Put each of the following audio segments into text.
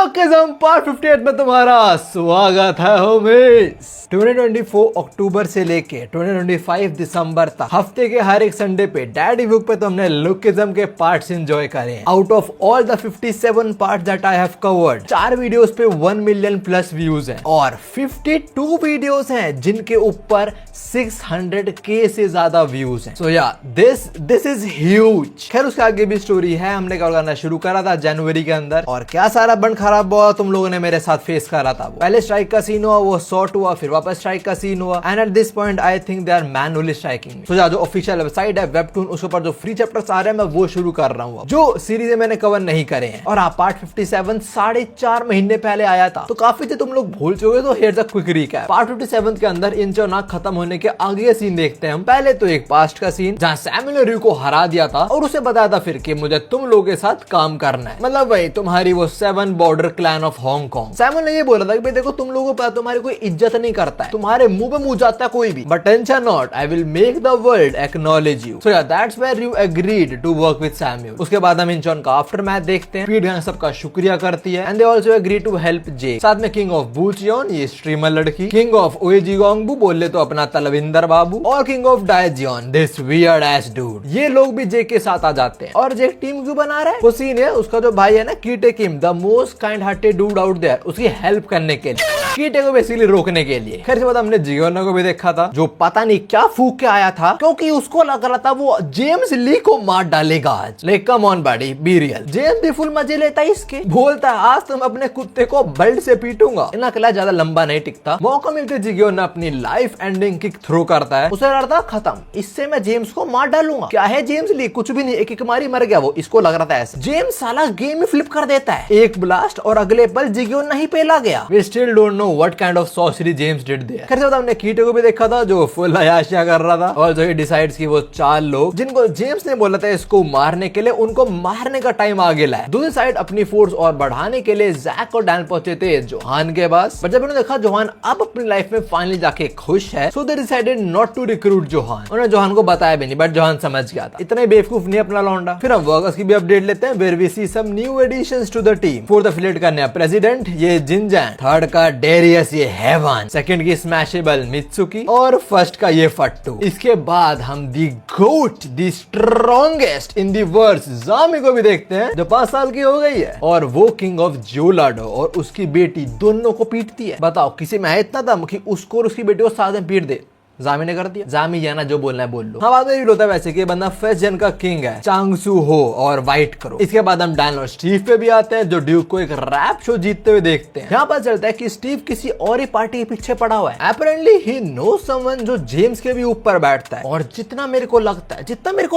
लोकिज्म part 58 में तुम्हारा स्वागत है होमिस। 2024 अक्टूबर से लेके 2025 दिसंबर तक हफ्ते के हर एक संडे पे डैडी बुक पे तो हमने लोकिज्म के पार्ट्स एंजॉय करे हैं। Out of all the 57 parts that I have covered, 4 videos पे 1 मिलियन प्लस व्यूज हैं और 52 वीडियोस हैं जिनके ऊपर 600k से ज्यादा व्यूज हैं। सो या दिस इज ह्यूज। खैर उसके आगे भी स्टोरी है। हमने क्या करना शुरू करा था जनवरी के अंदर और क्या सारा बंद खराब हुआ तुम लोगों ने मेरे साथ फेस करा था। पहले स्ट्राइक का सीन हुआ, वो शॉर्ट हुआ, फिर वापस स्ट्राइक का सीन हुआ and at this point I think they are manually striking. So जो ऑफिशियल वेबसाइट है वेबटून, उसके ऊपर जो फ्री चैप्टर्स आ रहे हैं मैं वो शुरू कर रहा हूँ जो सीरीज मैंने कवर नहीं करे हैं। और हाँ, पार्ट 57 4.5 महीने पहले आया था तो काफी थे तुम लोग भूल चुके, तो here's a quick recap. Part 57 के अंदर इंचोनाक खत्म होने के आगे सीन देखते हैं हम। पहले तो एक पास्ट का सीन जहाँ सैमुअल र्यू को हरा दिया था और उसे बताया था फिर कि मुझे तुम लोगों के साथ काम करना है, मतलब भाई तुम्हारी वो 7 border clan of Hong Kong. Samuel ने ये बोला था कि भाई देखो तुम लोगों पर तुम्हारी कोई इज्जत नहीं करता है, तुम्हारे मुंह पे मुंह जाता है कोई भी, but tension not, I will make the world acknowledge you. So ya that's where you agreed to work with Samuel. उसके बाद हम इंचोन का आफ्टर मैच देखते हैं। पीट गैंग सबका शुक्रिया करती है and they also agree to help J. साथ में किंग ऑफ बूचियोन, ये स्ट्रीमर लड़की, किंग ऑफ ओएजीगोंगबू बोले तो अपना तलविंदर बाबू, और किंग ऑफ डायजियन दिस वियर्ड एस डूड, ये लोग भी जे के साथ आ जाते हैं। और जे टीम क्यों बना रहा है, वो सीन है उसका जो भाई है ना Kit Kim, the most kind hearted dude out there, उसकी हेल्प करने के लिए, कीटे को बेसिकली रोकने के लिए। खैर से बाद हमने जियोना को भी देखा था जो पता नहीं क्या फूक के आया था क्योंकि उसको लग रहा था वो जेम्स ली को मार डालेगा आज। Like come on body be real. James भी फुल मजे लेता है इसके, बोलता है आज तुम अपने कुत्ते को बेल्ट से पीटूंगा। इतना किला ज्यादा लंबा नहीं टिकता। मौका मिलते जियोना अपनी लाइफ एंडिंग किक थ्रो करता है, उसे लगता खत्म, इससे मैं जेम्स को मार डालूंगा। क्या है जेम्स ली, कुछ भी नहीं, एक एक मारी मर गया वो, इसको लग रहा था ऐसा। जेम्स साला गेम में फ्लिप कर देता है, एक ब्लास्ट और अगले पल जियोना ही पेला गया। We still don't know what kind of sorcery James did there. खैर से हमने कीटे को भी देखा था जो फुल अयाशिया कर रहा था और जो ही डिसाइड्स कि वो 4 लोग जिनको जेम्स ने बोला था इसको मारने के लिए, उनको मारने का टाइम आ गया है। दूसरी साइड अपनी फोर्स और बढ़ाने के लिए जैक और डैन पहुंचे थे जोहान के पास, पर जब उन्होंने देखा जोहान अब अपनी लाइफ में फाइनली जाके खुश है, so they decided not to recruit Johan. उन्होंने जोहान को बताया भी नहीं, बट जोहान समझ गया था, इतना बेवकूफ नहीं अपना लौंडा। फिर हम वर्कर्स की भी अपडेट लेते हैं where we see some new additions to the team. Fourth affiliate का नया प्रेसिडेंट ये जिनजैन, थर्ड का डेरियस ये हेवन, सेकंड की स्मैशेबल मित्सुकी और फर्स्ट का ये फट्टू। इसके बाद हम the GOAT the strongest in the world Jamie को भी देखते हैं जो 5 साल की हो गई है और वो किंग ऑफ जोलाडो और उसकी बेटी दोनों को पीटती है। बताओ किसी में है इतना दम कि उसको और उसकी बेटी को साथ में पीट दे। जामी ने कर दिया। जामी या ना जो बोलना है बोल लो। हाँ, बाद में होता है वैसे कि बंदा फर्स्ट जन का किंग है, चांगसू हो और वाइट करो। इसके बाद हम डैन और स्टीव पे भी आते हैं जो ड्यूक को एक रैप शो जीतते हुए देखते हैं। यहाँ पता चलता है कि स्टीव किसी और ही पार्टी के पीछे पड़ा हुआ है। अपेरेंटली ही नोस समवन जो जेम्स के भी ऊपर बैठता है और जितना मेरे को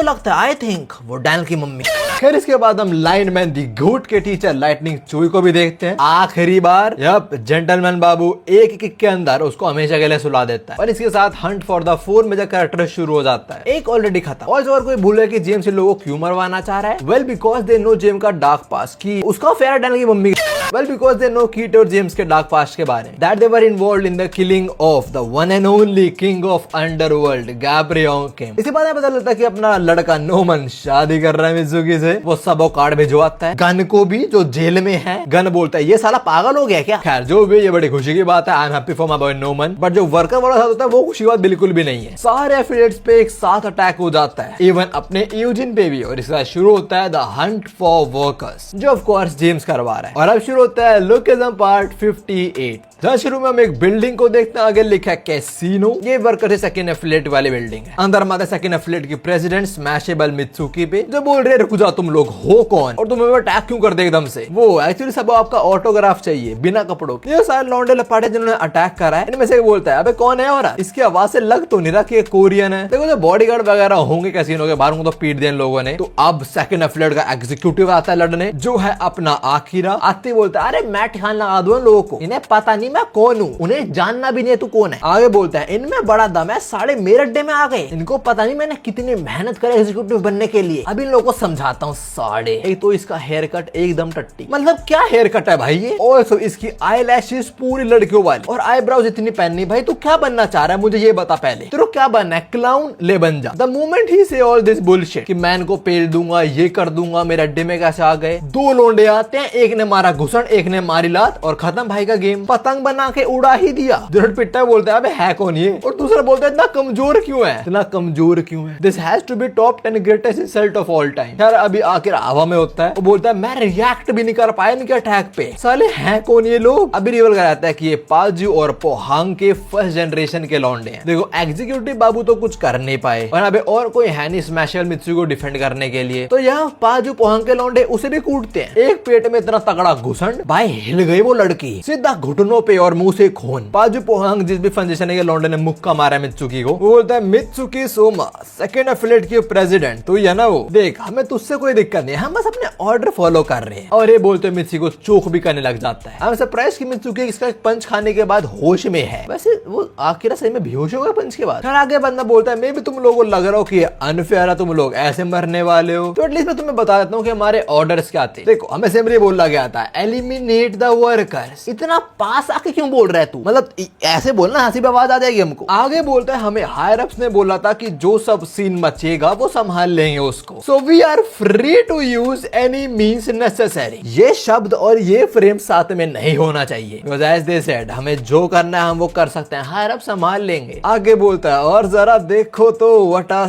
लगता है आई थिंक वो डैन की मम्मी। खैर इसके बाद हम लाइनमैन दी गोट के टीचर लाइटनिंग चुई को भी देखते हैं आखिरी बार। यप, जेंटलमैन बाबू एक किक के अंदर उसको हमेशा के लिए सुला देता है और इसके साथ hunt for the 4 major character शुरू हो जाता है। एक ऑलरेडी खत्म। और कोई भूले कि जेम्स इन लोगों को क्यों मरवाना चाह रहा है? Well because they know James का डार्क पास्ट की उसका फेयर डैन की मम्मी। Well because they know Kit और जेम्स के डार्क पास्ट के बारे में, that they were involved in the killing of the one and only king of underworld Gabriel Kim. इसके बाद पता चलता है कि अपना लड़का नोमन शादी कर रहा है मित्सुकी से। वो सबो कार्ड भिजवाता है, गन को भी जो जेल में है। गन बोलता है ये साला पागल हो गया क्या? खैर जो भी, ये बड़ी खुशी की बात है। I am happy for my boy Noman. But जो वर्कर वाला साथ होता है वो खुशी की बात बिल्कुल भी नहीं है। सारे एफिलिएट्स पे एक साथ अटैक हो जाता है, इवन अपने यूजिन पे भी। और इसके बाद शुरू होता है द हंट फॉर वर्कर्स जो ऑफ कोर्स जेम्स करवा रहा है। और अब शुरू होता है लोकिज्म पार्ट 58 जहाँ शुरू में हम एक बिल्डिंग को देखते हैं, आगे लिखा है कैसीनो। ये वर्कर सेकंड एफिलिएट वाली बिल्डिंग है। अंदर माता सेकंड एफिलिएट की प्रेसिडेंट स्मैशेबल मित्सुकी पे जो बोल रहे रुक जाओ तुम लोग हो कौन और तुम्हें अटैक क्यों कर दे एकदम से। वो एक्चुअली सब आपका ऑटोग्राफ चाहिए बिना कपड़ों के। ये सारे लौंडे लपाटे जिन्होंने अटैक करा है इनमें से बोलता है अबे कौन है और इसकी आवाज से लग तो नहीं रहा कि कोरियन है। देखो जो बॉडीगार्ड वगैरह होंगे कैसीनो के बाहर तो पीट दिया इन लोगों ने। तो अब सेकंड एफिलिएट का एग्जीक्यूटिव आता है लड़ने जो है अपना आखिरा। आते बोलता है अरे मैं ठिकाना लगा दूं लोगों को, इन्हें पता नहीं मैं कौन हूँ, उन्हें जानना भी नहीं है तू कौन है। आगे बोलता है इनमें बड़ा दम है, साढ़े मेरे अड्डे में आ गए, इनको पता नहीं मैंने कितनी मेहनत करी एग्जीक्यूटिव बनने के लिए। अब इन लोगों को समझाता हूँ। साढ़े एक तो इसका हेयर कट एकदम टट्टी, मतलब क्या हेयर कट है भाई ये। और इसकी आई लैशेस पूरी लड़कियों वाली और आईब्रोज इतनी पहननी। भाई तू क्या बनना चाह रहा है मुझे ये बता पहले, तेरे को क्या बनना है, क्लाउन ले बन जा। द मोमेंट ही से ऑल दिस बुलशिट कि मैं इनको पेल दूंगा, ये कर दूंगा, मेरे अड्डे में कैसे आ गए। दो लोंडे आते हैं, एक ने मारा घुसड़, एक ने मारी लात और खत्म भाई का गेम। पतंग बना के उड़ा ही दिया। दुरट पिट्टा बोलता है अबे है कौन ये, और दूसरा बोलता है इतना कमजोर क्यों है, इतना कमजोर क्यों है। This has to be top 10 greatest insult of all time. यार अभी आखिर हवा में होता है, वो बोलता है मैं रिएक्ट भी नहीं कर पाया इनके अटैक पे, साले हैं कौन ये लोग। अभी रिवल कराता है कि ये पाजू और पोहांग के फर्स्ट जनरेशन के लौंडे हैं। देखो एग्जीक्यूटिव बाबू तो कुछ कर नहीं पाए और अबे और कोई है नहीं स्मैशल मित्सु को डिफेंड करने के लिए, तो यहाँ पाजू पोहांग के लौंडे उसे भी कूटते हैं। एक पेट में इतना तगड़ा घुसंड, भाई हिल गई वो लड़की, सीधा घुटनों पे और मुंह से खून। पाजू पोहांग जिस भी फंजेशन के लौंडे ने मुक्का मारा है मित्सुकी को, वो बोलता है मित्सुकी सोमा सेकंड एफिलिएट की प्रेसिडेंट तो ये ना वो देख, हमें तुझसे कोई दिक्कत नहीं, हम बस अपने ऑर्डर फॉलो कर रहे हैं। और ये बोलते हैं मित्सुकी को चोक भी करने लग जाता है। हम सरप्राइज की मित्सुकी इसका एक पंच खाने के बाद होश में है। वैसे वो आखिर सही में बेहोश हो गया पंच के बाद। फिर आगे बंदा बोलता है मे भी तुम लोगों को लग रहा हो कि अनफेयर है, तुम लोग ऐसे मरने वाले हो, तो एटलीस्ट मैं तुम्हें बता देता हूँ कि हमारे ऑर्डर्स क्या थे। देखो हमें सिंपली बोला गया था एलिमिनेट द वर्कर्स। इतना पास आके क्यों बोल रहा है तू, मतलब ऐसे बोलना हंसी पे आवाज आ जाएगी हमको। आगे बोलता है हमें हायर अप्स ने बोला था कि जो सब सीन मचेगा वो संभाल लेंगे उसको, so we are free to use any means necessary. ये शब्द और ये फ्रेम साथ में नहीं होना चाहिए, बिकॉज़ एज दे सेड हमें जो करना है हम वो कर सकते हैं, हायर अप संभाल लेंगे। आगे बोलता है और जरा देखो तो what a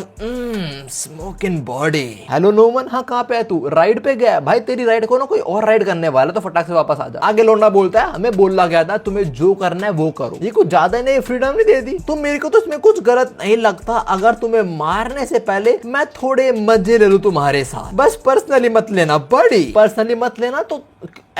smoking body. Hello Noman, हाँ कहाँ पे है तू, राइड पे गया भाई, तेरी राइड को ना कोई और राइड करने वाला, तो फटाक से वापस आ जा। आगे लोंडा बोलता है हमें बोला गया था तुम्हें जो करना है वो करो, ये कुछ ज्यादा नहीं फ्रीडम नहीं दे दी तुम मेरे को, तो इसमें कुछ गलत नहीं लगता अगर तुम्हें मारने से पहले मैं थोड़े मजे ले लूं तुम्हारे साथ, बस पर्सनली मत लेना, बड़ी पर्सनली मत लेना, तो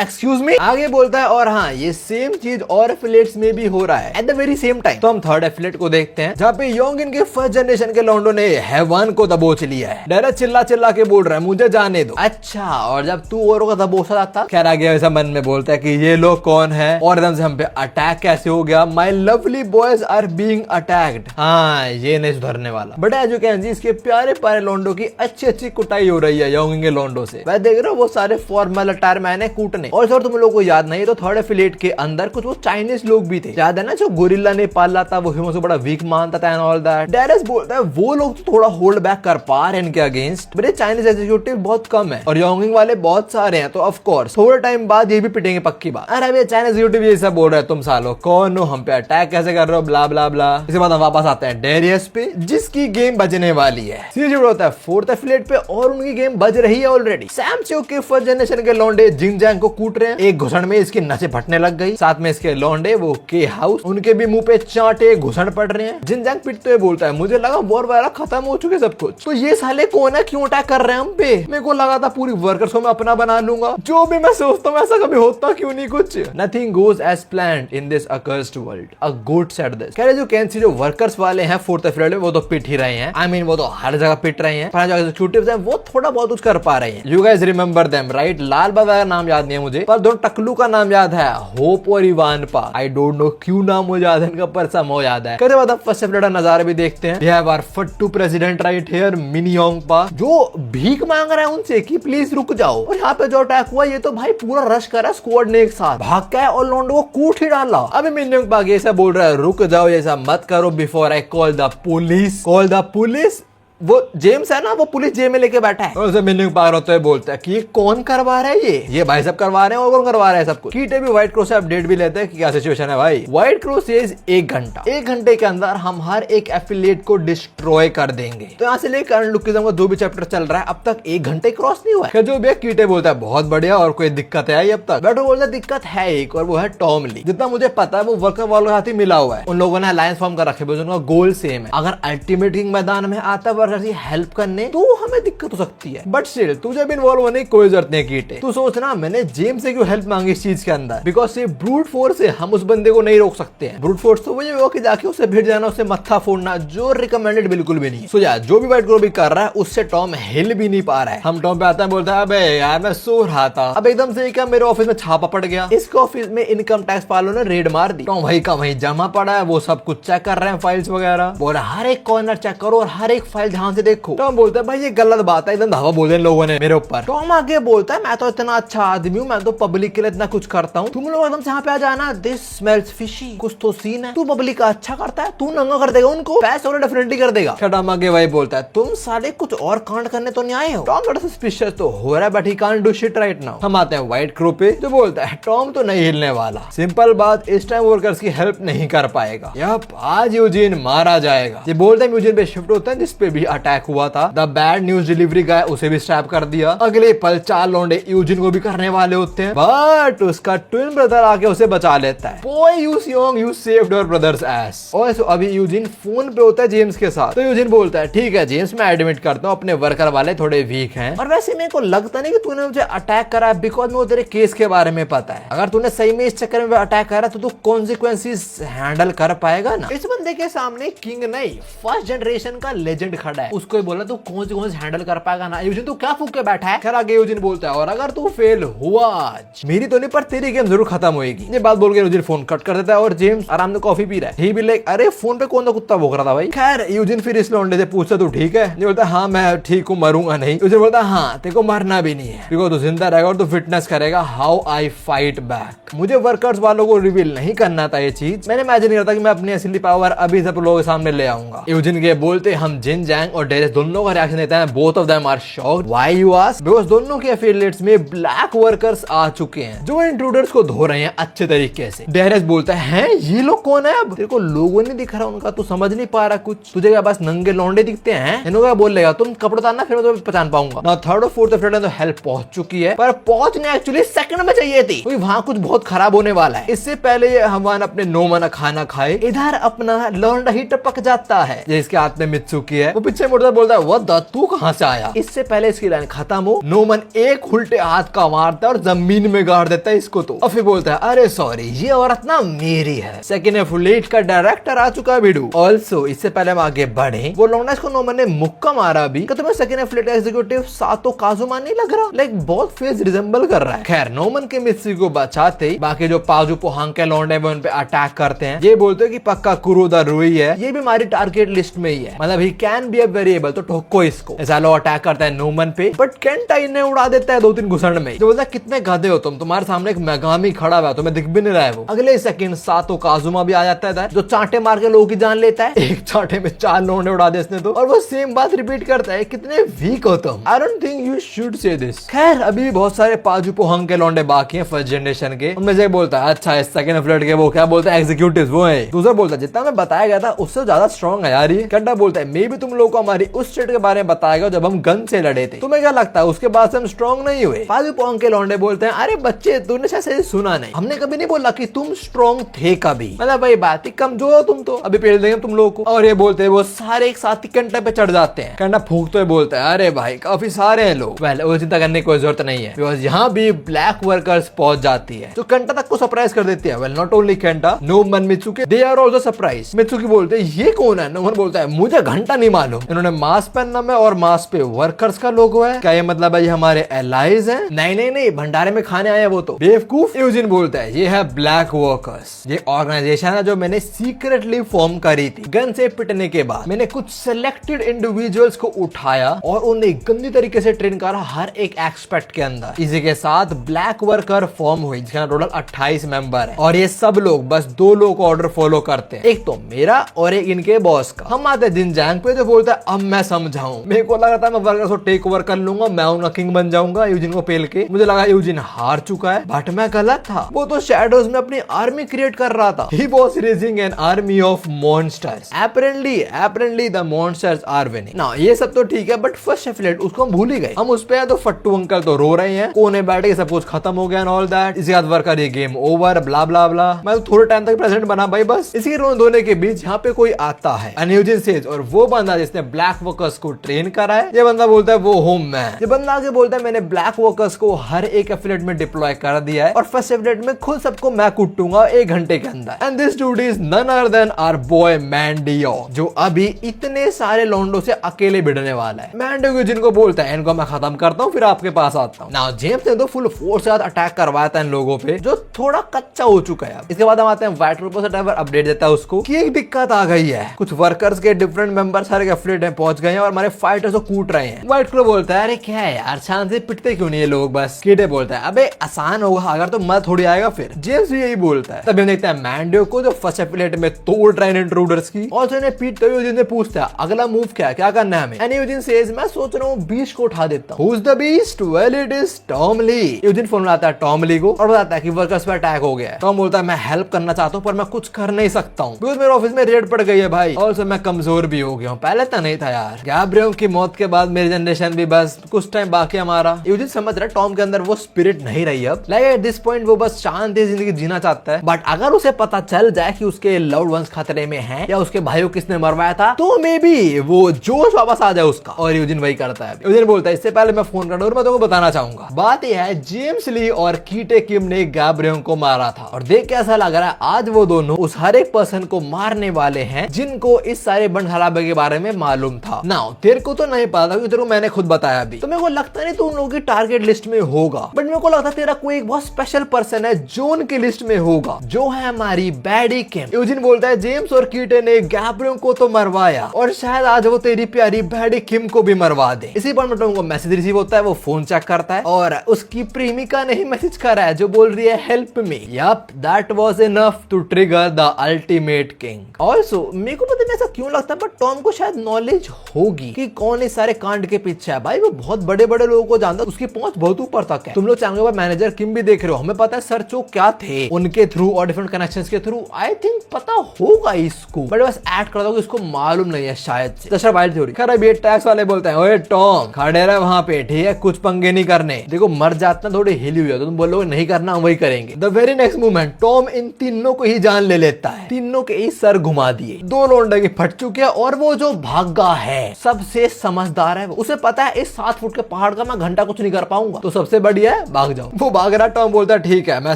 एक्सक्यूज मी। आगे बोलता है और हाँ ये सेम चीज और एफिलिएट्स में भी हो रहा है at the very same time. तो हम थर्ड एफिलिएट को देखते हैं जहाँ पे योंगिन के फर्स्ट जनरेशन के लॉन्डो ने हैवान को दबोच लिया है। डायरेक्ट चिल्ला चिल्ला के बोल रहा है मुझे जाने दो। अच्छा, और जब तू औरों का दबोचा था, खैर आगे वैसा मन में बोलता है कि ये लोग कौन है और एकदम से हम पे अटैक कैसे हो गया, my lovely boys are being attacked. हाँ ये नहीं सुधरने वाला। But as you can see इसके प्यारे प्यारे लॉन्डो की अच्छी अच्छी कुटाई हो रही है योंगिन के लॉन्डो से। वह देख रहे हो वो सारे फॉर्मल अटायर मैंने कूटने। और सर तुम लोगों को याद नहीं तो थर्ड एफिलिएट के अंदर कुछ वो चाइनीज लोग भी थे, याद है ना, जो गोरिल्ला ने पाला था, वो ह्यूमन से बड़ा वीक मानता था एंड ऑल दैट। डेरेस बोलता है वो लोग तो थोड़ा होल्ड बैक कर पा रहे हैं इनके अगेंस्ट, बट चाइनीज एग्जीक्यूटिव बहुत कम है और योंगिंग वाले बहुत सारे हैं, तो ऑफ कोर्स थोड़े टाइम बाद ये भी पिटेंगे पक्की बात। अरे अभी चाइनीज एग्जीक्यूटिव ये सब बोल रहे हैं तुम सालों कौन हो, हम पे अटैक कैसे कर रहे हो, ब्ला ब्ला ब्ला। इसके बाद हम वापस आते हैं डेरियस पे जिसकी गेम बजने वाली है। सीरीज होता है फोर्थ एफिलिएट पे और उनकी गेम बज रही है ऑलरेडी। सैम च्यू के फर्स्ट जनरेशन के लौंडे जिंगजैंग को कूट रहे हैं, एक घुसड़ में इसकी नसें फटने लग गई। साथ में इसके लौंडे वो के हाउस, उनके भी मुंह पे चांटे घुसड़ पड़ रहे हैं। जिंगजैंग पिटते हुए बोलता है मुझे लगा वॉर वगैरह खत्म हो चुके सब कुछ, तो ये साले कौन है, क्यों अटैक कर रहे हैं हम पे। मेरे को लगा था पूरी वर्कर्स को मैं अपना बना लूंगा, जो भी मैं सोचता हूँ ऐसा कभी होता क्यों नहीं कुछ। Nothing goes as planned in this accursed world, a GOAT said this. कह रहे जो कैन सी जो वर्कर्स वाले हैं फोर्थ एफिलिएट में वो तो पिट ही रहे हैं, आई मीन वो तो हर जगह पिट रहे हैं, पर जो एग्जीक्यूटिव्स हैं वो थोड़ा बहुत कुछ कर पा रहे हैं। You guys remember them right, Lal Baba का नाम याद नहीं है मुझे, पर दोनों टकलू का नाम याद है, होप और इवान पा। आई डोंट नो क्यों नाम हो याद है इनका, पर सब हो याद है। कहते बाद फर्स्ट एफिलिएट नजारा भी देखते हैं। वी हैव आवर फट्टू president right here, Mini Yongpa, जो भीख मांग रहा है उनसे कि प्लीज रुक जाओ। और यहाँ पे जो अटैक हुआ ये तो भाई पूरा रश कर रहा है स्क्वाड ने एक साथ, भाग के और लोंडो को कूट ही डाला। अभी मिनी योंगपा ऐसा बोल रहा है रुक जाओ, ऐसा मत करो before I call the police. Call the police, वो जेम्स है ना, वो पुलिस जेल में लेके बैठा है और उसे मिनिंग पार होते हुए बोलता है कि ये कौन करवा रहा है, ये भाई सब करवा रहे हैं, और कौन करवा रहा है सब कुछ। कीटे भी व्हाइट क्रॉस से अपडेट भी लेते हैं कि क्या सिचुएशन है भाई। व्हाइट क्रॉस सेज 1 घंटा, 1 घंटे के अंदर हम हर एक एफिलिएट को डिस्ट्रॉय कर देंगे। तो यहाँ से लेकर लुकिज्म का जो भी चैप्टर चल रहा है अब तक 1 घंटे क्रॉस नहीं हुआ है। जो भी कीटे बोलता है बहुत बढ़िया और कोई दिक्कत है अब तक, बट वो बोलता है दिक्कत है एक, और वो है टॉम ली। जितना मुझे पता है वो वर्कर वालों के साथ ही मिला हुआ है, उन लोगों ने अलायंस फॉर्म कर रखे, उनका गोल सेम है। अगर अल्टीमेट किंग मैदान में आता है वर्कर्स की हेल्प करने तो हमें दिक्कत हो सकती है, बट स्टिल तुझे भी इन्वॉल्व होने की कोई जरूरत नहीं कीटे। तू सोचना मैंने जेम्स से क्यों हेल्प मांगी इस चीज के अंदर, बिकॉज से ब्रूट फोर्स से हम उस बंदे को नहीं रोक सकते हैं। ब्रूट फोर्स तो वही होगा कि जाके उसे भिड़ जाना, उसे मत्था फोड़ना, जो रिकमेंडेड बिल्कुल भी नहीं। सो या जो भी वाइट भी कर रहा है उससे टॉम हिल भी नहीं पा रहा है। हम टॉम पे आता है, बोलता है अबे यार मैं सो रहा था, अब एकदम से क्या मेरे ऑफिस में छापा पड़ गया, इसके ऑफिस में इनकम टैक्स वालों ने रेड मार दी। टॉम वही का वही जमा पड़ा है, वो सब कुछ चेक कर रहे हैं, फाइल्स वगैरह। बोला हर एक कॉर्नर चेक करो और हर एक फाइल ध्यान से देखो। टॉम बोलता है भाई ये गलत बात है, एकदम धावा बोल रहे लोगों ने मेरे ऊपर। टॉम आगे बोलता है मैं तो इतना अच्छा आदमी हूँ, मैं तो पब्लिक के लिए इतना कुछ करता हूँ, तुम लोग एकदम से यहाँ पे आ जाना, दिस स्मेल्स फिशी, कुछ तो सीन है। तू पब्लिक का अच्छा करता है, तू नंगा कर देगा उनको, पैसे और डेफिनेटली कर देगा। टॉम आगे वही बोलता है तुम साले कुछ और कांड करने तो नहीं आए हो। टॉम थोड़ा सस्पिशियस तो हो रहा है but he can't do shit right now. हम आते हैं व्हाइट क्रो पे, जो बोलता है टॉम तो नहीं हिलने वाला, सिंपल बात इस टाइम वर्कर्स की हेल्प नहीं कर पाएगा। यप आज यूजिन मारा जाएगा। ये बोलते हैं यूजिन पे शिफ्ट होता है जिसपे भी अटैक हुआ था। द बैड न्यूज डिलीवरी गाय उसे भी स्टैप कर दिया। अगले पल 4 लौंडे यूजिन को भी करने वाले होते हैं, बट उसका ट्विन ब्रदर आके उसे बचा लेता है। Boy you Yong you saved your brothers S. और अभी यूजिन फोन पे होता है जेम्स के साथ, तो यूजिन बोलता है ठीक है जेम्स मैं एडमिट करता हूँ अपने वर्कर वाले थोड़े वीक हैं, और वैसे मेरे को लगता नहीं कि तूने मुझे अटैक करा है, बिकॉज मुझे तेरे केस के बारे में पता है। अगर तूने सही में इस चक्कर में अटैक करा तो तू कॉन्सिक्वेंसेस हैंडल कर पाएगा ना। इस बंदे के सामने किंग नहीं फर्स्ट जनरेशन का लेजेंड खड़ा है, उसको ही बोला तू कॉन्सिक्वेंस हैंडल कर पाएगा ना। यूजिन तू क्या फूक के बैठा है। खैर आगे यूजिन बोलता है और अगर तू फेल हुआ आज मेरी तो नहीं पर तेरी गेम जरूर खत्म होगी। ये बात बोल के यूजिन फोन कट कर देता है और जेम्स आराम से कॉफी पी रहा है। ही भी लाइक अरे फोन पे कौन सा कुत्ता भौंक रहा था भाई। खैर यूजिन फिर इस लौंडे से पूछता तू ठीक है, ये बोलता हाँ मैं ठीक हूँ मरूंगा नहीं। यूजिन बोलता हाँ तेरे को मरना भी नहीं है, बिकॉज तू जिंदा रहेगा और तू फिटनेस करेगा हाउ आई फाइट बैक। मुझे वर्कर्स वालों को रिवील नहीं करना था ये चीज, मैंने इमेजिन नहीं करता कि मैं अपनी असली पावर अभी सब लोगों के सामने ले आऊंगा। यूजिन के बोलते हम जिन जैंग और डेरेस दोनों का रिएक्शन देता है, both of them are shocked. Why you ask? Because दोनों के एफिलिएट्स में ब्लैक वर्कर्स आ चुके हैं जो इंट्रूडर्स को धो रहे हैं अच्छे तरीके से। डेरेस बोलता है ये लोग कौन है? अब तेरे को लोगों नहीं दिख रहा उनका, तू समझ नहीं पा रहा कुछ, तुझे क्या बस नंगे लौंडे दिखते हैं? इन्हों क्या बोल लेगा तुम कपड़े उतारना फिर मैं तुम्हें पहचान पाऊंगा ना। थर्ड और फोर्थ फ्रेंड तो हेल्प पहुंच चुकी है, पर पहुंचने एक्चुअली सेकंड में चाहिए थी, क्योंकि वहां कुछ बहुत खराब होने वाला है। इससे पहले हमान अपने नोमन खाना खाए, इधर अपना लौंडा ही टपक जाता है जिसके हाथ में मित्सुकी है। वो पीछे मुड़ता बोलता है व्हाट द तू कहां से आया? इससे पहले इसकी लाइन खत्म हो नोमन एक उल्टे हाथ का मारता है और जमीन में गाड़ देता है इसको। तो फिर बोलता है अरे सॉरी ये औरत ना मेरी है। सेकंड एफिलिएट का डायरेक्टर आ चुका है वीडू। ऑल्सो इससे पहले हम आगे बढ़े, वो लौंडा इसको नोमन ने मुक्का मारा भी, कि तुम्हें सेकंड एफिलिएट एग्जीक्यूटिव सातो काजुमा नहीं लग रहा? लाइक बहुत फेस रिजेंबल कर रहा है। खैर नोमन के मित्सुकी को बचाते ही बाकी जो पाजू पोहांग के लौंडे उन पे अटैक करते हैं। ये बोलते हैं कि पक्का कुरोदा रुई है, ये भी हमारी टारगेट लिस्ट में ही है, मतलब he can be a variable, तो ठोको इसको। ऐसा लो अटैक करता है नोमन पे, बट केंटा इन्हें उड़ा देता है 2-3 घुसड़ में। जो बोलता है कितने गधे हो तुम, तुम्हारे सामने एक मेगामी खड़ा हुआ है, तुम्हें दिख भी नहीं रहा है वो। अगले सेकंड सातो काजुमा भी आ जाता है जो चांटे मार के लोगों की जान लेता है। एक चांटे में 4 लौंडे उड़ा दे इसने तो, और वो सेम बात रिपीट करता है कितने वीक हो तुम। I don't think you should say this. खैर अभी भी बहुत सारे पाजू पोहंग के लौंडे बाकी हैं फर्स्ट जनरेशन के। उनमें से बोलता है अच्छा इस सेकंड एफिलिएट के वो क्या बोलता है एग्जीक्यूटिव वो है। दूसरा बोलता है जितना मैं बताया गया था उससे ज्यादा स्ट्रॉन्ग है यार ये। कंडा बोलता है मे भी तुम लोगों को हमारी उस स्टेट के बारे में बताएगा जब हम गन से लड़े थे, तुम्हें क्या लगता है उसके बाद से हम स्ट्रॉन्ग नहीं हुए? पाजू पोहंग के लौंडे बोलते हैं अरे बच्चे तूने शायद सुना नहीं, हमने कभी नहीं बोला कि तुम स्ट्रॉन्ग थे कभी, मतलब भाई बात ही कमजोर हो तुम तो, अभी पेल देंगे तुम लोगों को। और ये बोलते हैं वो सारे एक साथ ही कंटे पे चढ़ जाते हैं। कंडा फूंकते हुए बोलता है अरे भाई काफी सारे हैं लोग। पहले वो चिंता करने की कोई जरूरत नहीं है, बिकॉज यहाँ भी ब्लैक वर्कर्स पहुंच जाती है जो कंटा तक को सरप्राइज कर देती है। Well not only Kanta, Noman Mitsuki they are also surprise. Mitsuki बोलते हैं ये कौन है? नोमन बोलता है मुझे घंटा नहीं मालूम, इन्होंने मास्क पहना है और मास्क पे वर्कर्स का लोगो है, क्या ये मतलब है ये हमारे एलाइज हैं? नहीं भंडारे में खाने आए वो तो बेवकूफ। यूजिन बोलता है ये है ब्लैक वर्कर्स, ये ऑर्गेनाइजेशन है जो मैंने सीक्रेटली फॉर्म करी थी। गन से पिटने के बाद मैंने कुछ सिलेक्टेड इंडिविजुअल्स को उठाया और उन्हें गंदी तरीके से ट्रेन करा हर एक एक्सपेक्ट के अंदर। इसी के साथ ब्लैक वर्कर फॉर्म हुई जिसका टोटल 28 मेंबर है, और ये सब लोग बस 2 लोग को ऑर्डर फॉलो करते हैं, एक तो मेरा और एक इनके बॉस का। हम आते हैं जिन जैंग पे जो बोलता है अब मैं समझाऊं। मेरे को लगा था मैं वर्कर्स को टेक ओवर कर लूंगा, मैं उनका किंग बन जाऊंगा यूजिन को पेल के। मुझे लगा यूजिन हार चुका है, बट मैं गलत था। वो तो शैडोज में अपनी आर्मी क्रिएट कर रहा था। He was raising an army of monsters. Apparently the monsters are winning. Now ये सब तो ठीक है, बट फर्स्ट एफिलिएट उसको हम भूल ही गए। हम उस पे तो फट्टू अंकल तो रो रहे हैं, कोने बैठे सब कुछ खत्म हो गया एंड ऑल दैट। इसके बाद वर्कर ये गेम ओवर ब्ला ब्ला ब्ला। मैं तो थोड़े टाइम तक प्रेसिडेंट बना भाई बस। इसी रोने धोने के बीच यहाँ पे कोई आता है यूजिन सेज, और वो बंदा जिसने ब्लैक वर्कर्स को ट्रेन करा है। ये बंदा बोलता है वो हूं मैं। ये बंदा आगे बोलता है मैंने ब्लैक वर्कर्स को हर एक एफिलिएट में डिप्लॉय कर दिया है और फर्स्ट एफिलिएट में खुद सबको मैं कुटूंगा 1 घंटे के अंदर। And this dude is none other than our boy Mandio, जो अभी इतने सारे लॉन्डो से अकेले भिड़ने वाला है। मैंडियो जिनको बोलता है इनको मैं खत्म करता हूँ फिर आपके पास आता हूँ। नाउ जेम्स ने तो फुल फोर्स के साथ अटैक करवाया था इन लोगों पे जो थोड़ा कच्चा हो चुका है। इसके बाद हम आते हैं व्हाइट क्लब से ड्राइवर अपडेट देता है उसको कि एक दिक्कत आ गई है, कुछ वर्कर्स के डिफरेंट मेंबर्स सारे एफिलिएट में पहुंच गए हैं और हमारे फाइटर्स को कूट रहे हैं। व्हाइट क्लब बोलता है अरे क्या है यार शांत से पिटते क्यों नहीं ये लोग बस। कीटे बोलता है अबे आसान होगा अगर तो मत थोड़ी आएगा फिर। जेम्स भी यही बोलता है। तभी हम देखते हैं मैंडियो को जो फर्स्ट एफिलिएट में तोड़ रहे हैं इंट्रूडर्स की और तो इन्हें पीटते हुए यूजिन से पूछता है अगला मूव क्या करना है हमें। एंड यूजिन सेज मैं सोच रहा हूँ बीस्ट को उठा देता हूँ। Who is the beast? Well it is Tom Lee. Eugene phone लाता है टॉम ली को और बताता है कि वर्कर्स पर अटैक हो गया है। टॉम बोलता है मैं हेल्प करना चाहता हूँ पर मैं कुछ कर नहीं सकता हूँ बिकॉज़ मेरे ऑफिस में रेड पड़ गई है भाई और मैं कमजोर भी हो गया हूँ। पहले तो नहीं था यार। गैब्रियो की मौत के बाद मेरी जनरेशन भी बस कुछ टाइम बाकी हमारा। यूजिन समझ रहा है टॉम के अंदर वो स्पिरिट नहीं रही अब। लाइक एट दिस पॉइंट वो बस शांति जिंदगी जीना चाहता है। बट अगर उसे पता चल जाए कि उसके लव्ड वंस खतरे में हैं या उसके भाई को किसने मरवाया था तो मे बी वो जोश वापस आ जाए उसका। और यूजिन वही करता है। यूजिन बोलता है इससे पहले मैं फोन कर और मैं तुमको बताना चाहूंगा। बात यह है जेम्स ली और कीटे किम ने गैब्रियो को मारा था और देख के ऐसा लग रहा है आज वो दोनों उस हर एक पर्सन को मारने वाले हैं जिनको इस सारे बंद हलाबे के बारे में मालूम था। नाउ तेरे को तो नहीं पता था कि तेरे को मैंने खुद बताया अभी तो मेरे को लगता नहीं तू उन लोगों की टारगेट लिस्ट में होगा बट मेरे को लगता तेरा कोई एक बहुत स्पेशल पर्सन है जो उनकी लिस्ट में होगा जो है हमारी बैडी किम। यूजिन बोलता है जेम्स और कीटे ने गैब्रियो को तो मरवाया और शायद आज वो तेरी प्यारी बैडी किम को भी मरवा दे। इसी पर टॉम को मैसेज रिसीव होता है। वो फोन चेक करता है और उसकी प्रेमिका ने ही मैसेज करा है जो बोल रही है help me. Yup that was enough to trigger the ultimate king. Also मेरे को पता नहीं ऐसा क्यों लगता है बट टॉम को शायद नॉलेज होगी कि कौन इस सारे कांड के पीछे है। भाई वो बहुत बड़े बड़े लोगों को जानता है उसकी पहुंच बहुत ऊपर तक है। तुम लोग चैनल पर मैनेजर किम भी देख रहे हो। हमें पता है सर्च वो क्या थे उनके थ्रू और डिफरेंट कनेक्शंस के थ्रू। आई थिंक पता होगा इसको बट बस ऐड कर दो इसको मालूम नहीं है शायद से। Dussehra wild theory. खैर अब ये टैक्स वाले बोलते हैं ओए टॉम खड़े रहे वहां पे ठीक है कुछ पंगे नहीं करने। देखो मर जाता थोड़ी हिली हुई है तो तुम बोलोगे नहीं करना हम वही करेंगे। The very next moment Tom इन तीनों को ही जान ले लेता है। तीनों के ही सर घुमा दिए। दो लोंडे के फट चुके हैं और वो जो भागा है सबसे समझदार है। उसे पता है इस 7 फुट के पहाड़ का मैं घंटा कुछ नहीं कर पाऊंगा तो सबसे बढ़िया है भाग जाओ। वो भाग रहा। टॉम बोलता है ठीक है मैं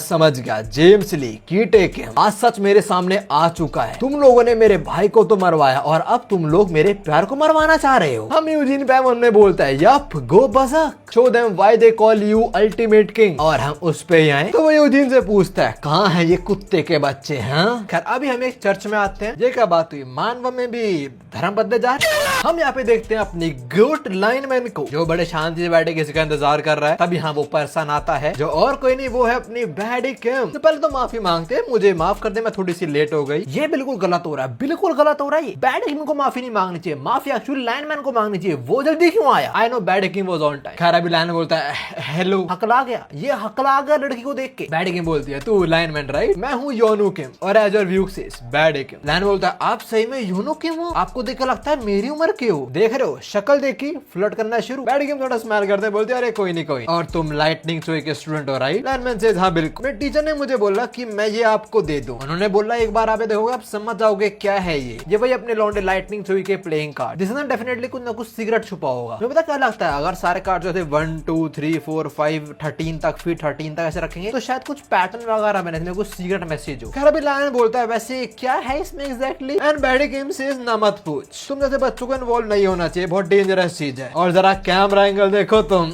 समझ गया। जेम्स ली कीटे किम आज सच मेरे सामने आ चुका है। तुम लोगों ने मेरे भाई को तो मरवाया और अब तुम लोग मेरे प्यार को मरवाना चाह रहे हो। हम यूजिन पैमन ने बोलता है यप गो बज़क show them why they call you ultimate king और हम उस पे ही आए। तो वो यूजिन से पूछता है कहाँ है ये कुत्ते के बच्चे हैं। खैर अभी हम एक चर्च में आते हैं। ये क्या बात हुई मानव में भी धर्म बदले जा रहे हैं। हम यहाँ पे देखते हैं अपनी गुड लाइनमैन को जो बड़े शांति से बैठे किसी का इंतजार कर रहा है। तभी हाँ वो पर्सन आता है जो और कोई नहीं वो है अपनी बैडी किम। तो पहले तो माफी मांगते हैं मुझे माफ कर दे मैं थोड़ी सी लेट हो गई। ये बिल्कुल गलत हो रहा है बिल्कुल गलत हो रहा है। बैडी किम को माफी नहीं मांगनी चाहिए माफी एक्चुअली लाइनमैन को मांगनी चाहिए। वो जल्दी क्यों आया। I know baddie Kim was on time. खैर अभी लाइनमैन बोलता है हेलो हकला गया। ये हकला गया लड़की को देख के। बैडी किम बोलती है तू लाइनमैन राइट मैं हूँ योनो किम और as your view says baddie Kim. Lineman बोलता है आप सही में योनो किम हो आपको देख कर लगता है मेरी उम्र के हो। देख रहे हो शक्ल देखी फ्लर्ट करना शुरू। बैडी किम थोड़ा स्माइल करते बोलते अरे कोई नहीं कोई और तुम लाइटनिंग शो के स्टूडेंट हो राइट। लाइनमैन सेज हाँ बिल्कुल। मेरे टीचर ने मुझे बोला कि मैं ये आपको दे दूं। उन्होंने बोला एक बार आप देखोगे आप समझ जाओगे क्या है ये वही अपने लौंडे लाइटनिंग शो के प्लेइंग कार्ड जिसमें डेफिनेटली कुछ ना कुछ सीक्रेट छुपा होगा। मुझे पता क्या लगता है अगर सारे कार्ड जो थे 1 2 3 4 5 13 तक फिर 13 तक ऐसे रखेंगे तो शायद कुछ पैटर्न वगैरह बने इसमें कुछ सीक्रेट मैसेज हो। खैर अभी लाइन बोलता है वैसे क्या है इसमें exactly. And baddie Kim says ना मत पूछ तुम जैसे बच्चों को इन्वॉल्व नहीं होना चाहिए बहुत डेंजरस चीज है। और जरा कैमरा एंगल देखो तुम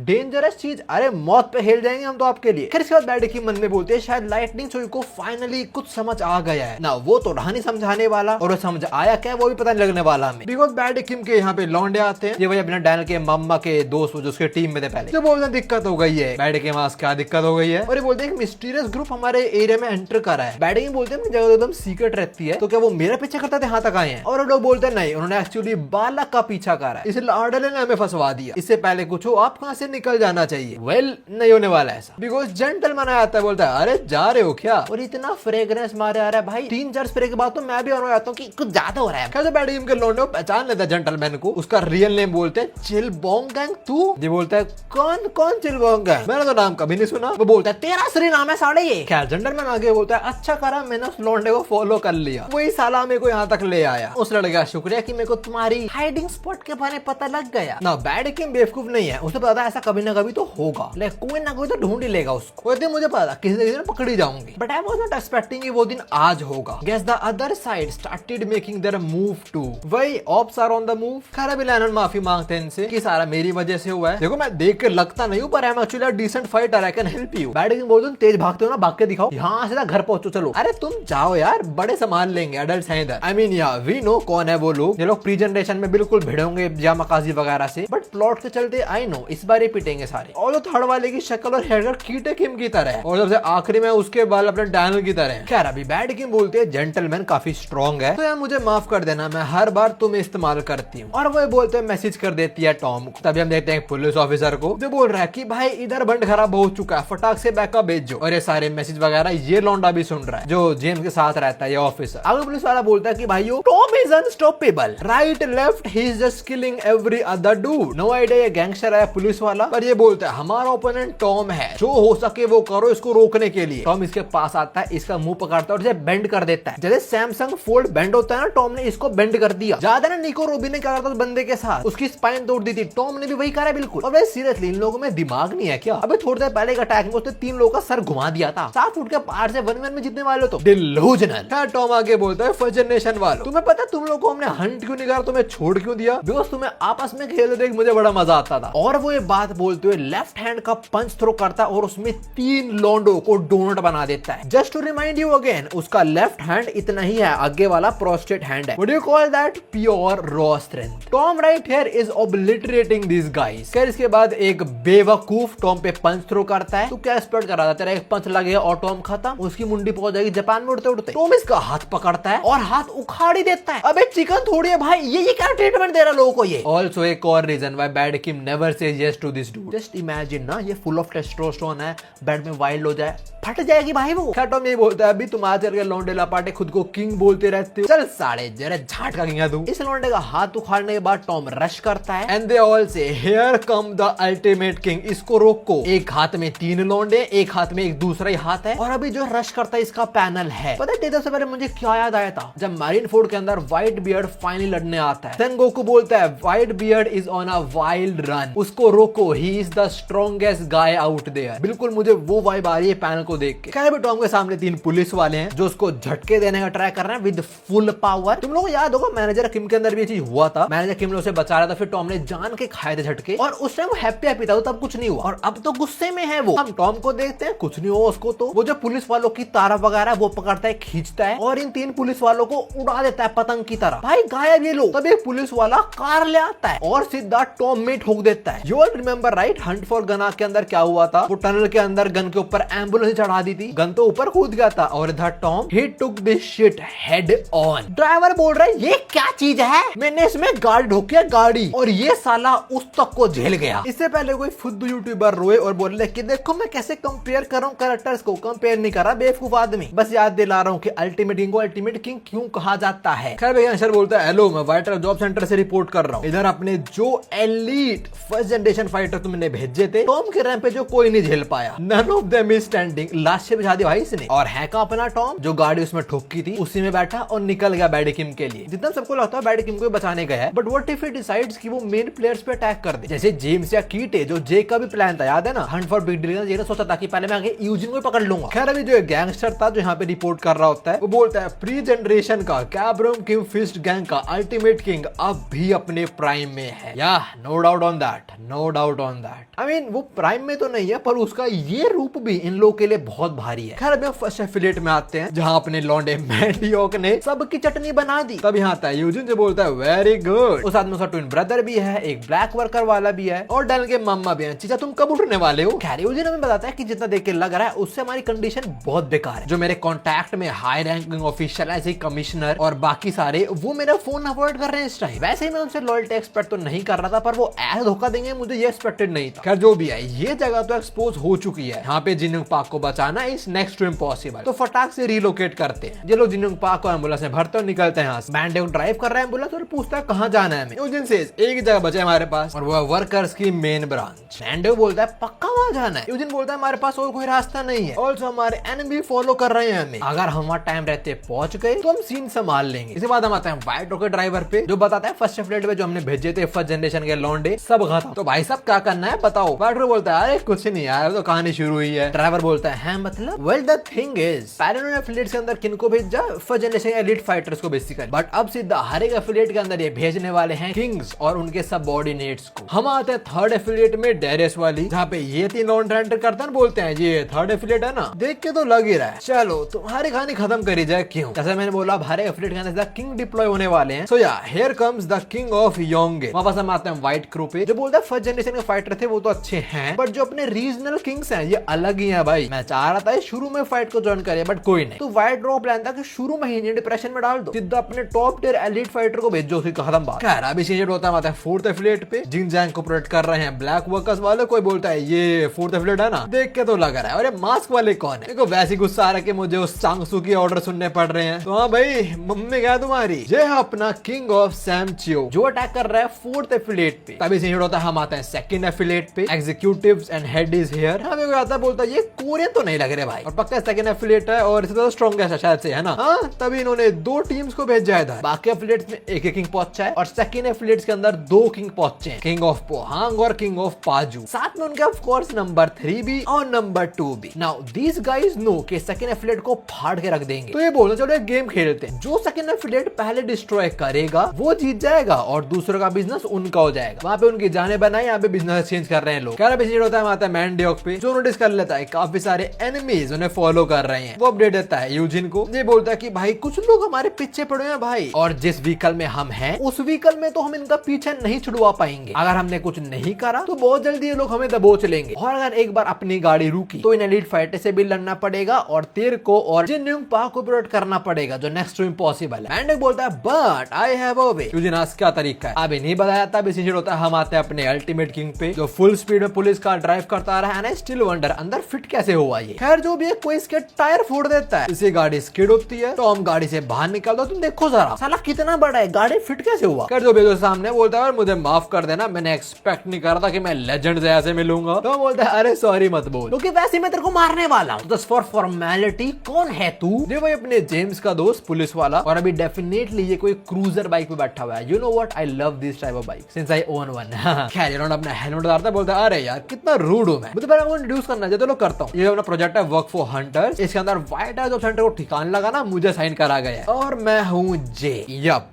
डेंजरस चीज अरे मौत पे हिल जाएंगे हम तो आपके लिए। फिर इसके बाद बैडी किम मन में बोलते हैं शायद लाइटनिंग शो को फाइनली कुछ समझ आ गया है ना। वो तो रहा नहीं समझाने वाला और वो समझ आया क्या वो भी पता नहीं लगने वाला हमें। बिकॉज बैडी किम के यहाँ पे लौंडे आते हैं ये वही अपने डैनियल के मम्मा के दोस्त जो उसके टीम में थे पहले। जो बोलते दिक्कत हो गई है बैडी के पास क्या दिक्कत हो गई है और ये बोलते हैं मिस्टीरियस ग्रुप हमारे एरिया में एंटर करा है। बैडी किम बोलते हैं जगह एकदम सीक्रेट रहती है तो क्या वो मेरा पीछे करते थे यहाँ तक आए हैं। और लोग बोलते हैं नहीं उन्होंने एक्चुअली बालक का पीछा करा है इस लाडले ने हमें फंसवा दिया। इससे पहले कुछ हो आप कहाँ से से निकल जाना चाहिए। वेल नहीं होने वाला ऐसा, बिकॉज जेंटलमैन आता है, बोलता है अरे जा रहे हो क्या, और इतना फ्रेग्रेंस मारे आ रहा है भाई, 3-4 स्प्रे के बाद तो मैं भी ऑन हो जाता हूँ कि कुछ ज्यादा हो रहा है। कैसे बैड गेम के लौंडे पहचान लेता है जेंटलमैन को, उसका रियल नेम बोलते हैं चिलबोंग गैंग। तू ये बोलता है कौन कौन चिलबोंग गैंग, मैंने तो नाम कभी नहीं सुना। वो बोलता है तेरा असली नाम है साढ़े ये। खैर जेंटलमैन आगे बोलता है अच्छा करा मैंने उस लौंडे को फॉलो कर लिया, वही साला मेरे को यहाँ तक ले आया। उस लड़के का शुक्रिया कि मेरे को तुम्हारी हाइडिंग स्पॉट के बारे में पता लग गया ना। बैड गेम बेवकूफ नहीं है, उसे पता है ऐसा कभी ना कभी तो होगा, लेकिन कोई ना कोई तो ढूंढ ही लेगा उसको। वो दिन मुझे पता था किसी दिन पकड़ी जाऊंगी, but I was not expecting वो दिन आज होगा। Guess the other side started making their move too, वही ops are on the move. खैर अभी लैनन माफी मांगते हैं इनसे कि सारा मेरी वजह से हुआ है। देखो मैं देख के लगता नहीं हूँ, पर I am actually a decent fighter, I can help you. Bad game बोलते तेज भागते हो ना, भाग के दिखाओ, यहाँ से घर पहुंचो। चलो अरे तुम जाओ यार, बड़े संभाल लेंगे, एडल्ट्स हैं इधर। आई मीन या वी नो कौन है वो लोग, ये लोग प्री जनरेशन में बिल्कुल भिड़ोंगे जामाकाजी वगैरह से, बट प्लॉट के चलते आई नो इस बार ही पिटेंगे सारे। और थर्ड वाले की शक्ल और हेयर कट कीटे किम की तरह है, और सबसे आखिरी में उसके बाल अपने डैनियल की तरह है। खैर अभी बैड गेम बोलते हैं जेंटलमैन काफी स्ट्रॉन्ग है, तो यार मुझे माफ कर देना, मैं हर बार तुम्हें इस्तेमाल करती हूँ। और वो बोलते हैं मैसेज कर देती है टॉम को। तभी हम देखते हैं पुलिस ऑफिसर को जो बोल रहा है कि भाई इधर बंद खराब हो चुका है, फटाक से बैकअप भेजो। और ये सारे मैसेज वगैरह ये लौंडा भी सुन रहा है जो जेम्स के साथ रहता है, ये ऑफिसर। आगे पुलिस वाला बोलता है कि भाइयों Tom is unstoppable, right left he is just killing every other dude. No idea ये गैंगस्टर है पुलिस वाला, पर ये बोलता है हमारा ओपोनेंट टॉम है, जो हो सके वो करो इसको रोकने के लिए। टॉम इसके पास आता है, इसका मुंह पकड़ता है और इसे बेंड कर देता है, जैसे सैमसंग फोल्ड बेंड होता है ना, टॉम ने इसको बेंड कर दिया। ज्यादा ना निको रोबी ने क्या करता उस बंदे के साथ, उसकी स्पाइन तोड़ दी थी, टॉम ने भी वही करा बिल्कुल। और वैसे सीरियसली इन लोगों में दिमाग नहीं है क्या? अबे थोड़ी देर पहले एक अटैक में उसने 3 लोगों का सर घुमा दिया था, 7 फुट के पहाड़ से 1v1 में जीतने वाले तो डिलूजनल। खैर टॉम आगे बोलता है फर्स्ट जनरेशन वालों, तुम्हें पता तुम लोगों को हमने हंट क्यों नहीं करा, तुम्हें छोड़ क्यों दिया? बिकॉज़ तुम्हें आपस में खेल देख मुझे बड़ा मजा आता था। और वो ये बात बोलते हुए लेफ्ट हैंड का पंच थ्रो करता और उसमें 3 लौंडों को डोनट बना देता है। Just to remind you again, उसका लेफ्ट हैंड इतना ही है, आगे वाला प्रोस्टेट हैंड है। What do you call that? Pure raw strength. Tom right here is obliterating this guys. फिर इसके बाद एक बेवकूफ टॉम पे पंच थ्रो करता है। तू क्या एक्सपेक्ट कर रहा था, तेरा एक पंच लगेगा और टॉम खत्म, उसकी मुंडी पहुंच जाएगी जापान में उड़ते उड़ते। टॉम इसका हाथ पकड़ता है और हाथ उखाड़ ही देता है। अबे चिकन थोड़ी है भाई, ये क्या ट्रीटमेंट दे रहा लोगों को ये। ऑल्सो एक और reason why bad Kim never says yes to this dude. Just imagine ना, ये फुल ऑफ टेस्टोस्टेरोन है, बेड में वाइल्ड हो जाए, फट जाएगी भाई वो। क्या टॉम ये बोलता है अभी तुम आज करके लौंडे लपाटे खुद को किंग बोलते रहते हो, चल साढ़े जरा झाट का किंग है तू। इस लौंडे का हाथ उखाड़ने के बाद टॉम रश करता है एंड दे ऑल से here come the ultimate king, इसको रोको। एक हाथ में 3 लौंडे, एक हाथ में एक दूसरा ही हाथ है, और अभी जो रश करता है इसका पैनल है। पता है से पहले मुझे क्या याद आया था, जब मारिन फोर्ड के अंदर व्हाइट बियर्ड फाइनली लड़ने आता है, देन गोकू बोलता है white beard is on a wild run, उसको रोको, he is the strongest guy out there. बिल्कुल मुझे वो वाइब आ रही है पैनल को देख के। क्या भी टॉम के सामने 3 पुलिस वाले हैं जो उसको झटके देने का ट्राई कर रहे हैं विद फुल पावर। तुम लोगों को याद होगा मैनेजर किम के अंदर भी ये चीज हुआ था, मैनेजर किम ने उसे बचा रहा था, फिर टॉम ने जान के खाए थे झटके, और उस टाइम वो हैप्पी था, तब कुछ नहीं हुआ, और अब तो गुस्से में है वो। हम टॉम को देखते हैं कुछ नहीं हुआ उसको, तो वो जो पुलिस वालों की तारा वगैरह वो पकड़ता है, खींचता है और इन 3 पुलिस वालों को उड़ा देता है पतंग की तरह। भाई गायब ये लोग। तब एक पुलिस वाला कार ले आता है और सीधा टॉम में ठोक देता है। You all remember right, Hunt for गना के अंदर क्या हुआ था, वो टनल के अंदर गन के ऊपर एम्बुलेंस चढ़ा दी थी, गन तो ऊपर कूद गया था, और इधर Tom he took this shit head on. Driver बोल रहा है ये क्या चीज है, मैंने इसमें गाड़ी ढोकी है गाड़ी, और ये साला उस तक को झेल गया। इससे पहले कोई फुद्दू यूट्यूबर रोए और बोले कि देखो मैं कैसे कंपेयर कर रहा हूँ कैरेक्टर्स को, कंपेयर नहीं कर रहा बेवकूफ आदमी, बस याद दिला रहा हूँ कि अल्टीमेट किंग को अल्टीमेट किंग क्यों कहा जाता है। खैर भैया सर बोलता है हेलो मैं व्हाइट जॉब सेंटर से रिपोर्ट कर रहा हूँ, इधर अपने जो एलीट फर्स्ट जनरेशन फाइटर तुमने भेजे थे टॉम के रैंप पे जो कोई नहीं झेल पाया, none of them is standing. Last से बिछा दिया भाई इसने, और है का अपना टॉम जो गाड़ी उसमें ठोकी थी उसी में बैठा और निकल गया बैड किम के लिए। जितना सबको लगता है बैड किम को बचाने गया है, but what if he decides कि वो मेन प्लेयर्स पे अटैक कर दे, जैसे जेम्स या कीटे जो जे का भी प्लान था, याद है ना, हंट फॉर बिग डील। ये सोचा था कि पहले मैं आगे यूजिन को पकड़ लूंगा। खैर अभी जो गैंगस्टर था जो यहाँ पे रिपोर्ट कर रहा होता है, वो बोलता है प्री जनरेशन का कैब्रम किंग फिस्ट गैंग का अल्टीमेट किंग अब भी अपने प्राइम में है। Yeah no doubt on that, no doubt on that. I mean वो प्राइम में तो नहीं है, पर उसका ये रूप भी इन लोगों के लिए बहुत भारी है। खैर अभी फर्स्ट एफिलिएट में आते हैं जहां अपने लौंडे मैंडियोक ने सबकी चटनी बना दी। तब यहाँ आता है यूजिन जो बोलता है वेरी गुड। उस आदमी उसका ट्विन ब्रदर भी है, एक ब्लैक वर्कर वाला भी है, और डैनियल के मम्मा भी है। चीचा तुम कब उठने वाले हो? खैर यूजिन हमें बताता है कि जितना देख के लग रहा है उससे हमारी कंडीशन बहुत बेकार है। जो मेरे कॉन्टैक्ट में हाई रैंकिंग ऑफिशियल ऐसे कमिश्नर और बाकी सारे, वो मेरा फोन अवॉइड कर रहे हैं इस टाइम। वैसे ही मैं उनसे लॉयल्टी एक्सपेक्ट तो नहीं कर रहा था, पर वो ऐसा धोखा देंगे मुझे ये एक्सपेक्टेड नहीं था। खैर जो भी है, ये जगह तो एक्सपोज हो चुकी है, यहाँ पे जिन पार्क को बचाना इज नेक्स्ट टू इम्पॉसिबल। तो फटाक से रिलोकेट करते हैं। ये लोग जिन पार्क को एम्बुलेंस में भरते और निकलते हैं यहाँ से। बैंडे ड्राइव कर रहा है एम्बुलेंस और पूछता है कहाँ जाना है हमें। यूजिन सेज एक जगह बचा है हमारे पास, और वो वर्कर्स की मेन ब्रांच। बैंडे बोलता है पक्का वहाँ जाना है। यूजिन बोलता है हमारे पास और कोई रास्ता नहीं है, ऑल्सो हमारे एनिमी फॉलो कर रहे हैं हमें, अगर हम टाइम रहते पहुंच गए तो हम सीन संभाल लेंगे। इसके बाद हम आते हैं व्हाइट रॉकेट ड्राइवर पे, जो बताता है फर्स्ट फ्लाइट में जो हमने भेजे थे फर्स्ट जनरेशन के लॉन्डे सब खत्म, तो भाई सब क्या करना है बताओ। व्हाइट रॉकेट बोलता है अरे कुछ नहीं यार, तो कहानी शुरू हुई है। ड्राइवर बोलता है मतलब वेल द थिंग इज पहले उन्होंने एफिलिएट्स के अंदर किनको भेजा, फर्स्ट जनरेशन एलीट फाइटर्स को बेसिकली, बट अब सीधा हर एक एफिलिएट के अंदर ये भेजने वाले हैं किंग्स और उनके सबऑर्डिनेट्स को। हम आते हैं थर्ड एफिलिएट में, डेरेस वाली, जहाँ पे ये तीन लॉन्डे एंटर करते हैं, बोलते हैं ये थर्ड एफिलिएट है ना, देख के तो लग ही रहा है, चलो तुम्हारी कहानी खत्म करी जाए। क्यों? जैसे मैंने बोला हर एफिलिएट के अंदर किंग डिप्लॉय होने वाले हैं। So ya here comes the king of Yonge. वापस हम आते हैं व्हाइट क्रू पे, जो बोलता है फर्स्ट जनरेशन के फाइटर थे वो तो अच्छे हैं, बट जो अपने रीजनल किंग्स हैं ये अलग ही हैं भाई। मैं चाह रहा था शुरू में फाइट को ज्वाइन करे, बट कोई नहीं। तो व्हाइट ड्रॉ प्लान था कि शुरू में ही डिप्रेशन में डाल दो, सीधा अपने टॉप टियर एलीट फाइटर को भेजो, उसकी खत्म बात। खैर अभी चेंज होता है फोर्थ एफिलिएट पे, जिन जैंग को प्रोटेक्ट कर रहे हैं ब्लैक वर्कर्स वाले। कोई बोलता है ये फोर्थ एफिलिएट है ना, देख के तो लग रहा है। अरे मास्क वाले कौन है? देखो वैसे गुस्सा आ रहा है कि मुझे उस सांगसू की ऑर्डर सुनने पड़ रहे हैं। तो हाँ भाई मम्मी क्या तुम्हारी, ये है अपना किंग ऑफ सैमचियो, जो अटैक कर रहा है फोर्थ एफिलिएट पे। तभी चेंज होता है, हम आते हैं सेकंड एफिलिएट पे, executives and head is here. हमें कोई आता बोलता है ये कोरियन तो नहीं लग रहे भाई, और पक्का सेकंड एफिलिएट है और इससे तो स्ट्रॉन्गेस्ट है शायद से, है ना। हाँ तभी इन्होंने दो टीम्स को भेजा है। बाकी एफिलिएट्स में एक किंग पहुंचा है और सेकंड एफिलिएट्स के अंदर दो किंग पहुंचे हैं, किंग ऑफ पोहांग और किंग ऑफ पाजू। साथ में उनके ऑफ कोर्स नंबर 3 भी और नंबर 2 भी। नाउ दीस गाइज नो कि सेकंड एफिलिएट को फाड़ के रख देंगे, तो ये बोलो चलो एक गेम खेलते हैं, जो सेकंड एफिलिएट पहले डिस्ट्रॉय करेगा वो जीत जाएगा और दूसरों का बिजनेस उनका हो जाएगा। वहां पे उनकी जाने बनाई, यहाँ पे बिजनेस चेंज कर रहे हैं लोग। क्या होता है, आता है मैंडियोक पे, जो नोटिस कर लेता है काफी सारे एनिमीज उन्हें फॉलो कर रहे हैं। वो अपडेट देता है यूजिन को, ये बोलता है कि भाई कुछ लोग हमारे पीछे पड़े हैं भाई, और जिस व्हीकल में हम हैं उस व्हीकल में तो हम इनका पीछे नहीं छुड़वा पाएंगे। अगर हमने कुछ नहीं करा तो बहुत जल्दी ये लोग हमें दबोच लेंगे, और अगर एक बार अपनी गाड़ी रुकी तो इन एलीट फाइटर से भी लड़ना पड़ेगा और तेरे को और जिन पार्क को प्रोटेक्ट करना पड़ेगा, जो नेक्स्ट टू इम्पॉसिबल है। मैंडियोक बोलता है but I have a way. Eugene क्या तरीका है अभी नहीं बताया था। अभी होता है, हम आते हैं अपने अल्टीमेट किंग पे, जो फुल स्पीड में पुलिस कार ड्राइव करता रहा है, एंड आई स्टिल वंडर अंदर फिट कैसे हुआ ये। खैर जो भी है, कोई इसके टायर फोड़ देता है, इसे गाड़ी स्किड होती है, तो हम गाड़ी से बाहर निकल दो। तुम देखो जरा साला कितना बड़ा है, गाड़ी फिट कैसे हुआ। खैर जो भी जो सामने बोलता है मुझे माफ कर देना, मैंने एक्सपेक्ट नहीं करा था कि मैं लेजेंड जैसे मिलूंगा। तो बोलता है अरे सॉरी मत बोल, क्योंकि वैसे मैं तेरे को मारने वाला हूँ, जस्ट फॉर फॉर्मेलिटी। कौन है तू? ये भाई अपने जेम्स का दोस्त पुलिस वाला, और अभी डेफिनेटली ये कोई क्रूजर बाइक पे बैठा हुआ है। You know what, I love this type of bike since I own one. खैर ये अपना हेलमेट उतारता है, बोलता है अरे यार कितना रूड हूं मैं, मुझे पहले इंट्रोड्यूस करना चाहिए, चलो करता हूँ। ये अपना प्रोजेक्ट है वर्क फॉर हंटर्स, इसके अंदर व्हाइट है जो सेंटर को ठिकाना लगा ना, मुझे साइन करा गया है, और मैं हूँ जे। यप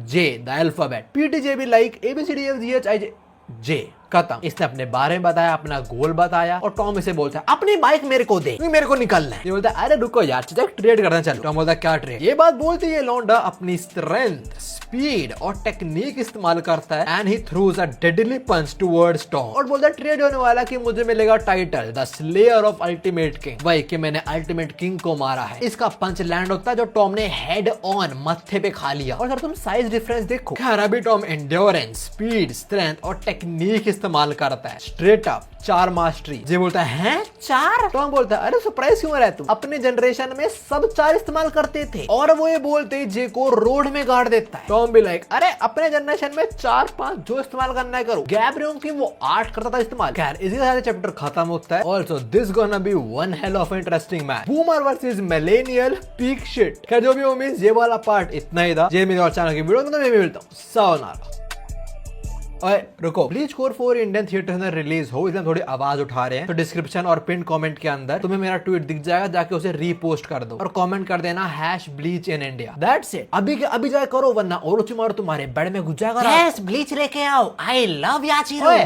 जे द अल्फाबेट, पीटीजे भी लाइक ABCDFGHIJ जे। खत्म। इसने अपने बारे में बताया, अपना गोल बताया, और टॉम इसे बोलता है अपनी बाइक मेरे को दे, मेरे को निकलना है। ये बोलता है अरे रुको यार, ट्रेड करना चलो। टॉम बोलता है क्या ट्रेड? ये बात बोलती है लौंडा अपनी स्ट्रेंथ, स्पीड और टेक्निक इस्तेमाल करता है, and he throws a deadly punch towards Tom, और बोलता है ट्रेड होने वाला कि मुझे मिलेगा title the slayer of ultimate king, भाई कि मैंने अल्टीमेट किंग को मारा है। इसका पंच लैंड होता है जो टॉम ने हेड ऑन मत्थे पे खा लिया, और सर तुम साइज डिफरेंस देखो। खैर अभी टॉम एंड्योरेंस, स्पीड, स्ट्रेंथ और टेक्निक इस्तेमाल करता है, स्ट्रेट अप 4 मास्टरी। जे बोलता है 4? टॉम बोलता है अरे सरप्राइज क्यों रहा है तू, अपने जनरेशन में सब 4 इस्तेमाल करते थे, और वो ये बोलते जे को रोड में गाड़ देता है। टॉम भी लाइक अरे अपने जनरेशन में 4-5 जो इस्तेमाल करना है करो, गैप रहे कि वो 8 करता था इस्तेमाल। खैर इसी के साथ चैप्टर खत्म होता है। Also this gonna be one hell of interesting match, boomer versus millennial peak shit. खैर जो भी उम्मीद, ये वाला पार्ट इतना ही था। जे मेरे और चैनल की वीडियो में मैं मिलता हूँ, सायोनारा। ओए रुको, ब्लीच कोर 4 इंडियन थिएटर में रिलीज हो, इसलिए थोड़ी आवाज उठा रहे हैं, तो डिस्क्रिप्शन और पिन कमेंट के अंदर तुम्हें मेरा ट्वीट दिख जाएगा, जाके उसे रीपोस्ट कर दो और कमेंट कर देना #bleach in India। That's it. अभी के अभी जाए करो, वरना और तुम्हारे बेड में घुस जाएगा। ब्लीच लेके आओ, आई लव याची।